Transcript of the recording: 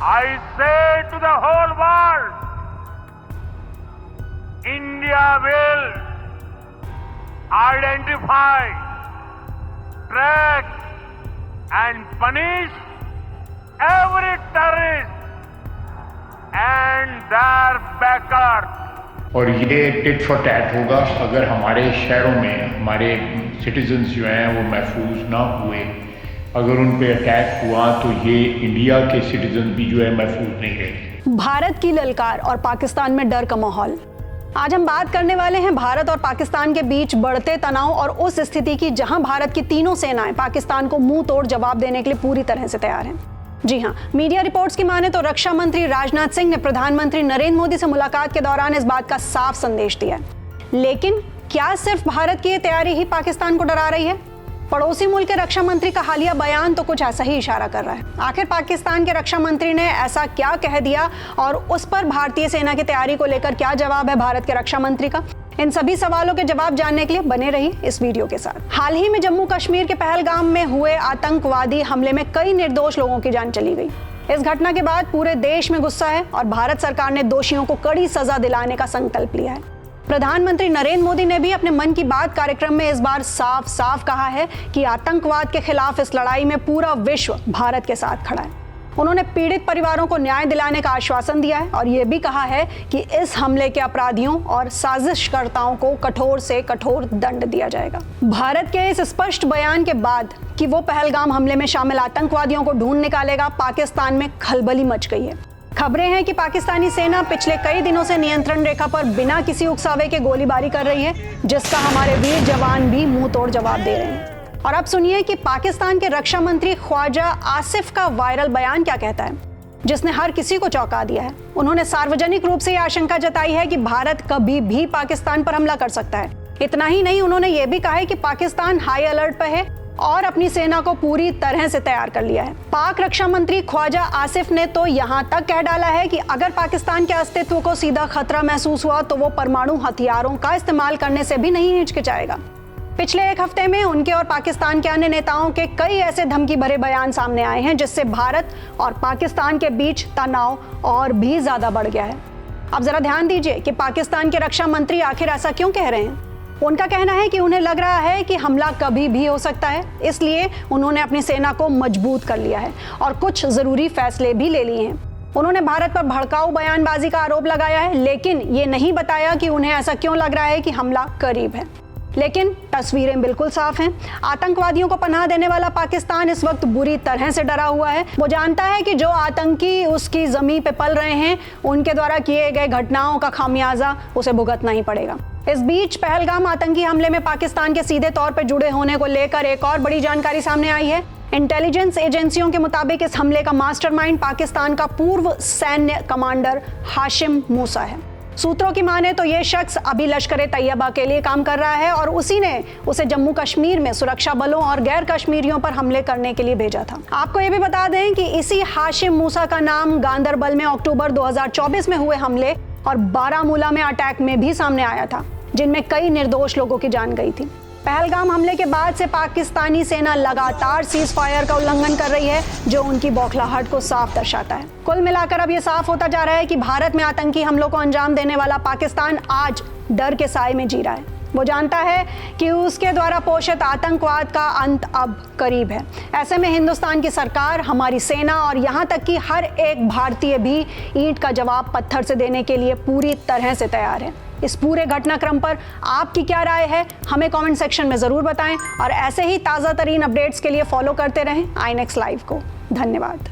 I say to the whole world, India will identify, track and punish every terrorist and their backers. और ये tit for tat होगा अगर हमारे शहरों में हमारे सिटीजन्स जो हैं वो महफूज ना हुए, अगर उन पे अटैक हुआ तो ये इंडिया के सिटीजन भी जो है महफूज नहीं रहेंगे। भारत की ललकार और पाकिस्तान में डर का माहौल। आज हम बात करने वाले हैं भारत और पाकिस्तान के बीच बढ़ते तनाव और उस स्थिति की जहां भारत की तीनों सेनाएं पाकिस्तान को मुंह तोड़ जवाब देने के लिए पूरी तरह से तैयार हैं। जी हां, मीडिया रिपोर्ट्स की माने तो रक्षा मंत्री राजनाथ सिंह ने प्रधानमंत्री नरेंद्र मोदी से मुलाकात के दौरान इस बात का साफ संदेश दिया है। लेकिन क्या सिर्फ भारत की ये तैयारी ही पाकिस्तान को डरा रही है? पड़ोसी मुल्क के रक्षा मंत्री का हालिया बयान तो कुछ ऐसा ही इशारा कर रहा है। आखिर पाकिस्तान के रक्षा मंत्री ने ऐसा क्या कह दिया और उस पर भारतीय सेना की तैयारी को लेकर क्या जवाब है भारत के रक्षा मंत्री का? इन सभी सवालों के जवाब जानने के लिए बने रहिए इस वीडियो के साथ। हाल ही में जम्मू कश्मीर के पहलगाम में हुए आतंकवादी हमले में कई निर्दोष लोगों की जान चली गई। इस घटना के बाद पूरे देश में गुस्सा है और भारत सरकार ने दोषियों को कड़ी सजा दिलाने का संकल्प लिया है। प्रधानमंत्री नरेंद्र मोदी ने भी अपने मन की बात कार्यक्रम में इस बार साफ साफ कहा है कि आतंकवाद के खिलाफ इस लड़ाई में पूरा विश्व भारत के साथ खड़ा है। उन्होंने पीड़ित परिवारों को न्याय दिलाने का आश्वासन दिया है और ये भी कहा है कि इस हमले के अपराधियों और साजिशकर्ताओं को कठोर से कठोर दंड दिया जाएगा। भारत के इस स्पष्ट बयान के बाद कि वो पहलगाम हमले में शामिल आतंकवादियों को ढूंढ निकालेगा, पाकिस्तान में खलबली मच गई है। खबरें हैं कि पाकिस्तानी सेना पिछले कई दिनों से नियंत्रण रेखा पर बिना किसी उकसावे के गोलीबारी कर रही है, जिसका हमारे वीर जवान भी मुंह तोड़ जवाब दे रहे हैं। और अब सुनिए कि पाकिस्तान के रक्षा मंत्री ख्वाजा आसिफ का वायरल बयान क्या कहता है, जिसने हर किसी को चौंका दिया है। उन्होंने सार्वजनिक रूप से यह आशंका जताई है कि भारत कभी भी पाकिस्तान पर हमला कर सकता है। इतना ही नहीं, उन्होंने ये भी कहा है कि पाकिस्तान हाई अलर्ट पर है और अपनी सेना को पूरी तरह से तैयार कर लिया है। पाक रक्षा मंत्री ख्वाजा आसिफ ने तो यहाँ तक कह डाला है कि अगर पाकिस्तान के अस्तित्व को सीधा खतरा महसूस हुआ तो वो परमाणु हथियारों का इस्तेमाल करने से भी नहीं हिचकिचाएगा। पिछले एक हफ्ते में उनके और पाकिस्तान के अन्य नेताओं के कई ऐसे धमकी भरे बयान सामने आए हैं जिससे भारत और पाकिस्तान के बीच तनाव और भी ज्यादा बढ़ गया है। अब जरा ध्यान दीजिए कि पाकिस्तान के रक्षा मंत्री आखिर ऐसा क्यों कह रहे हैं। उनका कहना है कि उन्हें लग रहा है कि हमला कभी भी हो सकता है, इसलिए उन्होंने अपनी सेना को मजबूत कर लिया है और कुछ जरूरी फैसले भी ले लिए हैं। उन्होंने भारत पर भड़काऊ बयानबाजी का आरोप लगाया है, लेकिन ये नहीं बताया कि उन्हें ऐसा क्यों लग रहा है कि हमला करीब है। लेकिन तस्वीरें बिल्कुल साफ हैं। आतंकवादियों को पनाह देने वाला पाकिस्तान इस वक्त बुरी तरह से डरा हुआ है। वो जानता है कि जो आतंकी उसकी जमीन पे पल रहे हैं, उनके द्वारा किए गए घटनाओं का खामियाजा उसे भुगतना ही पड़ेगा। इस बीच पहलगाम आतंकी हमले में पाकिस्तान के सीधे तौर पर जुड़े होने को लेकर एक और बड़ी जानकारी सामने आई है। इंटेलिजेंस एजेंसियों के मुताबिक इस हमले का मास्टरमाइंड पाकिस्तान का पूर्व सैन्य कमांडर हाशिम मूसा है। सूत्रों की माने तो ये शख्स अभी लश्कर तैयबा के लिए काम कर रहा है और उसी ने उसे जम्मू कश्मीर में सुरक्षा बलों और गैर कश्मीरियों पर हमले करने के लिए भेजा था। आपको ये भी बता दें कि इसी हाशिम मूसा का नाम गांदरबल में अक्टूबर 2024 में हुए हमले और बारामूला में अटैक में भी सामने आया था, जिनमें कई निर्दोष लोगों की जान गई थी। पहलगाम हमले के बाद से पाकिस्तानी सेना लगातार सीज फायर का उल्लंघन कर रही है, जो उनकी बौखलाहट को साफ दर्शाता है। कुल मिलाकर अब ये साफ होता जा रहा है कि भारत में आतंकी हमलों को अंजाम देने वाला पाकिस्तान आज डर के साए में जी रहा है। वो जानता है कि उसके द्वारा पोषित आतंकवाद का अंत अब करीब है। ऐसे में हिंदुस्तान की सरकार, हमारी सेना और यहाँ तक कि हर एक भारतीय भी ईंट का जवाब पत्थर से देने के लिए पूरी तरह से तैयार है। इस पूरे घटनाक्रम पर आपकी क्या राय है, हमें कमेंट सेक्शन में ज़रूर बताएं और ऐसे ही ताज़ा तरीन अपडेट्स के लिए फॉलो करते रहें INX लाइव को। धन्यवाद।